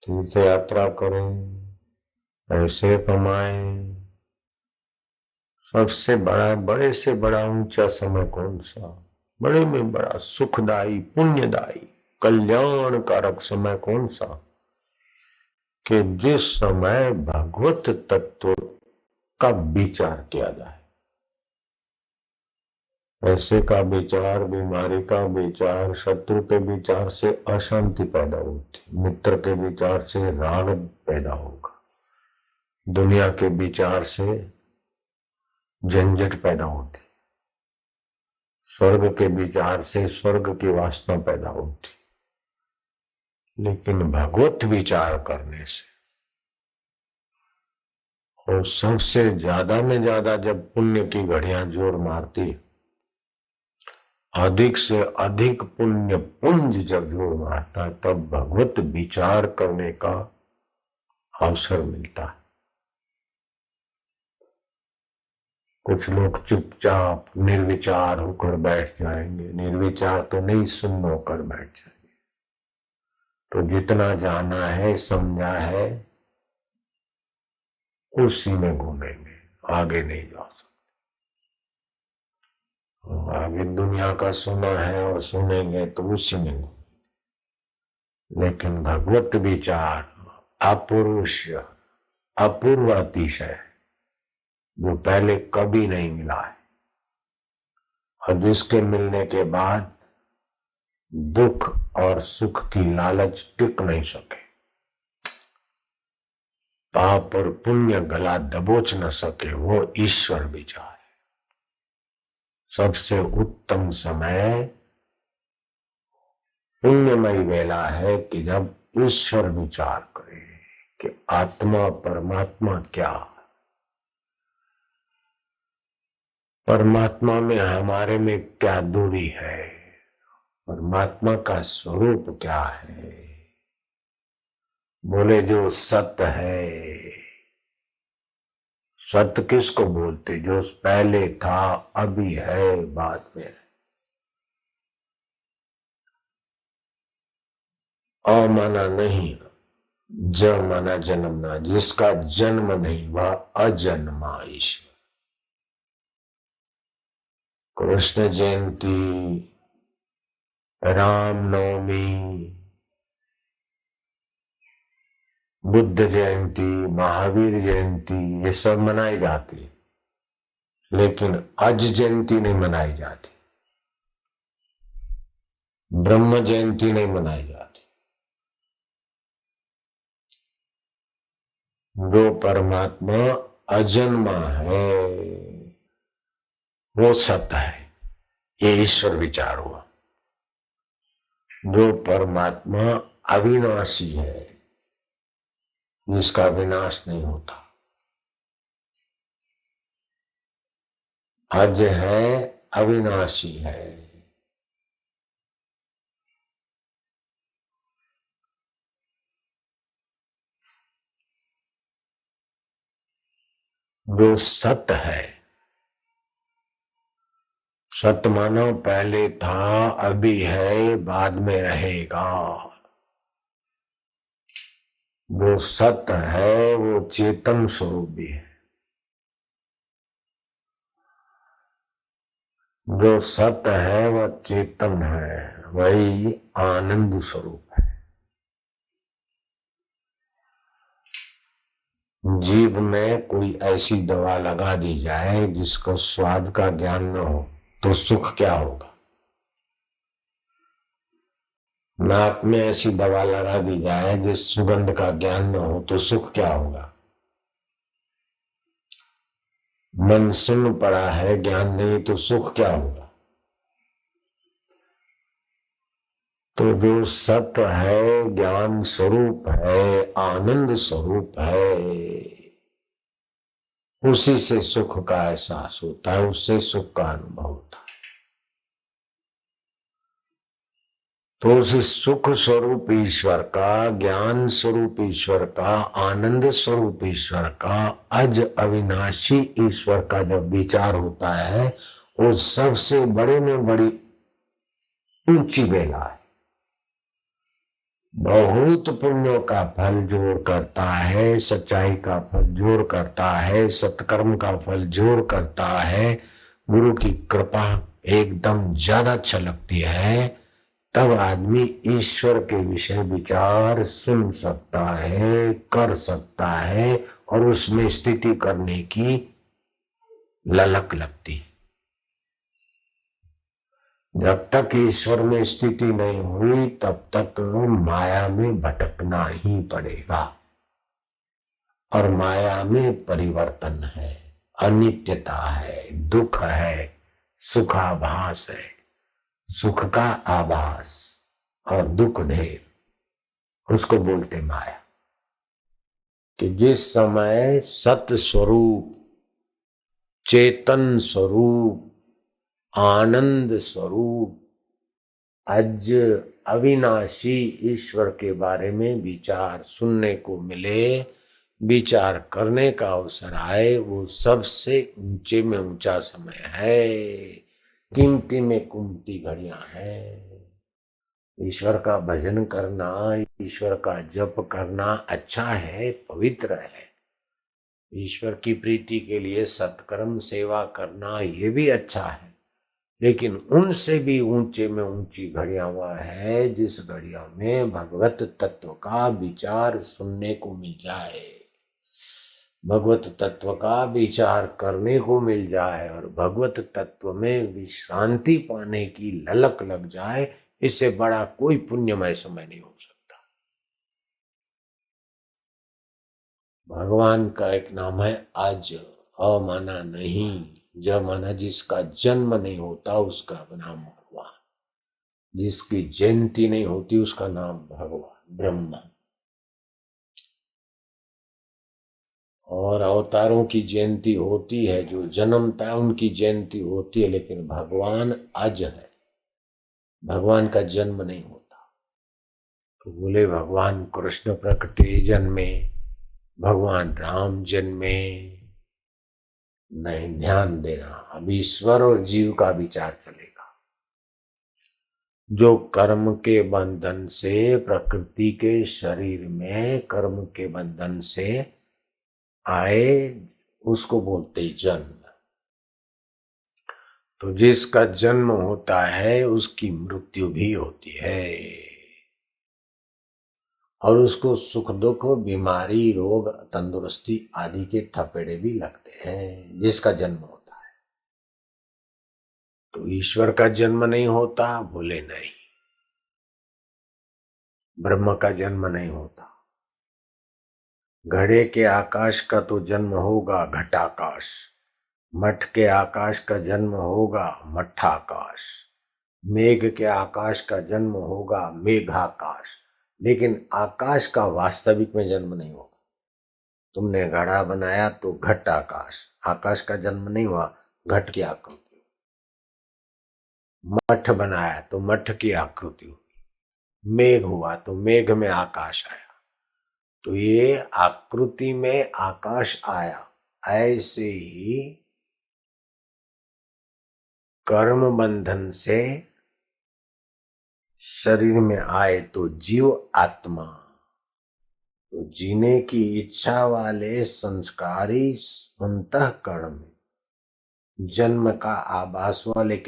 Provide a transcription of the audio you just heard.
तीर्थ यात्रा करें, पैसे कमाएं। सबसे बड़ा, बड़े से बड़ा ऊंचा समय कौन सा? बड़े में बड़ा सुखदाई, पुण्यदायी, कल्याण कारक समय कौन सा? कि जिस समय भगवत तत्व का विचार किया जाए। पैसे का विचार, बीमारी का विचार, शत्रु के विचार से अशांति पैदा होती, मित्र के विचार से राग पैदा होगा, दुनिया के विचार से झंझट पैदा होती, स्वर्ग के विचार से स्वर्ग की वासना पैदा होती। लेकिन भगवत विचार करने से, और सबसे ज्यादा में ज्यादा जब पुण्य की घड़ियां जोर मारती, अधिक से अधिक पुण्य पुंज जब जोर मारता है, तब भगवत विचार करने का अवसर मिलता है। कुछ लोग चुपचाप निर्विचार होकर बैठ जाएंगे, निर्विचार तो नहीं, सुन्न होकर बैठ जाएंगे। तो जितना जाना है, समझा है, उसी में घूमेंगे, आगे नहीं जा सकते। आगे दुनिया का सुना है और सुनेंगे तो उसी में घूमेंगे। लेकिन भगवत विचार अपुरुष, अपूर्व अतिशय, जो पहले कभी नहीं मिला है, और जिसके मिलने के बाद दुख और सुख की लालच टिक नहीं सके, पाप और पुण्य गला दबोच न सके, वो ईश्वर विचार है। सबसे उत्तम समय पुण्यमयी वेला है कि जब ईश्वर विचार करे कि आत्मा परमात्मा क्या, परमात्मा में हमारे में क्या दूरी है, परमात्मा का स्वरूप क्या है। बोले जो सत्य है, सत्य किसको बोलते? जो पहले था, अभी है, बाद में। अ माना नहीं, ज माना जन्मना, जिसका जन्म नहीं वह अजन्मा ईश्वर। कृष्ण जयंती, राम नवमी, बुद्ध जयंती, महावीर जयंती, ये सब मनाई जाती है, लेकिन अज जयंती नहीं मनाई जाती, ब्रह्म जयंती नहीं मनाई जाती। जो परमात्मा अजन्मा है वो सत्य है, ये ईश्वर विचार हुआ। जो परमात्मा अविनाशी है, जिसका विनाश नहीं होता, अज है, अविनाशी है, जो सत्य है। सत्य मानो पहले था, अभी है, बाद में रहेगा। जो सत्य है वो चेतन स्वरूप भी है। जो सत्य है वह चेतन है, वही आनंद स्वरूप है। जीभ में कोई ऐसी दवा लगा दी जाए जिसको स्वाद का ज्ञान न हो, तो सुख क्या होगा? नाक में ऐसी दवा लगा दी जाए जिस सुगंध का ज्ञान न हो, तो सुख क्या होगा? मन सुन्न पड़ा है, ज्ञान नहीं, तो सुख क्या होगा? तो जो सत्य है, ज्ञान स्वरूप है, आनंद स्वरूप है, उसी से सुख का एहसास होता है, उससे सुख का अनुभव होता है। तो उस सुख स्वरूप ईश्वर का, ज्ञान स्वरूप ईश्वर का, आनंद स्वरूप ईश्वर का, अज अविनाशी ईश्वर का जब विचार होता है, वो सबसे बड़े में बड़ी ऊंची बेला है। बहुत पुण्यों का फल जोड़ करता है, सच्चाई का फल जोड़ करता है, सत्कर्म का फल जोड़ करता है, गुरु की कृपा एकदम ज्यादा छलकती है, तब आदमी ईश्वर के विषय विचार सुन सकता है, कर सकता है और उसमें स्थिति करने की ललक लगती। जब तक ईश्वर में स्थिति नहीं हुई तब तक माया में भटकना ही पड़ेगा। और माया में परिवर्तन है, अनित्यता है, दुख है, सुखाभास है, सुख का आभास और दुख ढेर, उसको बोलते माया। कि जिस समय सत स्वरूप, चेतन स्वरूप, आनंद स्वरूप, आज अविनाशी ईश्वर के बारे में विचार सुनने को मिले, विचार करने का अवसर आए, वो सबसे ऊंचे में ऊंचा समय है, कीमती में कीमती घड़ियां हैं। ईश्वर का भजन करना, ईश्वर का जप करना अच्छा है, पवित्र है। ईश्वर की प्रीति के लिए सत्कर्म सेवा करना ये भी अच्छा है, लेकिन उनसे भी ऊंचे में ऊंची घड़ियां वह है जिस घड़िया में भगवत तत्व का विचार सुनने को मिल जाए, भगवत तत्व का विचार करने को मिल जाए और भगवत तत्व में विश्रांति पाने की ललक लग जाए। इससे बड़ा कोई पुण्यमय समय नहीं हो सकता। भगवान का एक नाम है आज, अ माना नहीं, ज माना जिसका जन्म नहीं होता उसका नाम भगवान, जिसकी जयंती नहीं होती उसका नाम भगवान ब्रह्मा। और अवतारों की जयंती होती है, जो जन्मता है उनकी जयंती होती है, लेकिन भगवान अज है, भगवान का जन्म नहीं होता। तो बोले भगवान कृष्ण प्रकटे जन्मे, भगवान राम जन्मे, नहीं, ध्यान देना, अब ईश्वर और जीव का विचार चलेगा। जो कर्म के बंधन से, प्रकृति के शरीर में कर्म के बंधन से आए, उसको बोलते जन्म। तो जिसका जन्म होता है उसकी मृत्यु भी होती है, और उसको सुख दुख, बीमारी, रोग, तंदुरुस्ती आदि के थपेड़े भी लगते हैं, जिसका जन्म होता है। तो ईश्वर का जन्म नहीं होता, बोले नहीं। ब्रह्म का जन्म नहीं होता। घड़े के आकाश का तो जन्म होगा घटाकाश, मठ के आकाश का जन्म होगा मठाकाश, मेघ के आकाश का जन्म होगा मेघाकाश, लेकिन आकाश का वास्तविक में जन्म नहीं होगा। तुमने घड़ा बनाया तो घट आकाश, आकाश का जन्म नहीं हुआ, घट की आकृति। मठ बनाया तो मठ की आकृति हुई, मेघ हुआ तो मेघ में आकाश आया। तो ये आकृति में आकाश आया, ऐसे ही कर्म बंधन से शरीर में आए तो जीव आत्मा, तो जीने की इच्छा वाले संस्कारी अंतःकरण में जन्म का आभास हुआ, लेकिन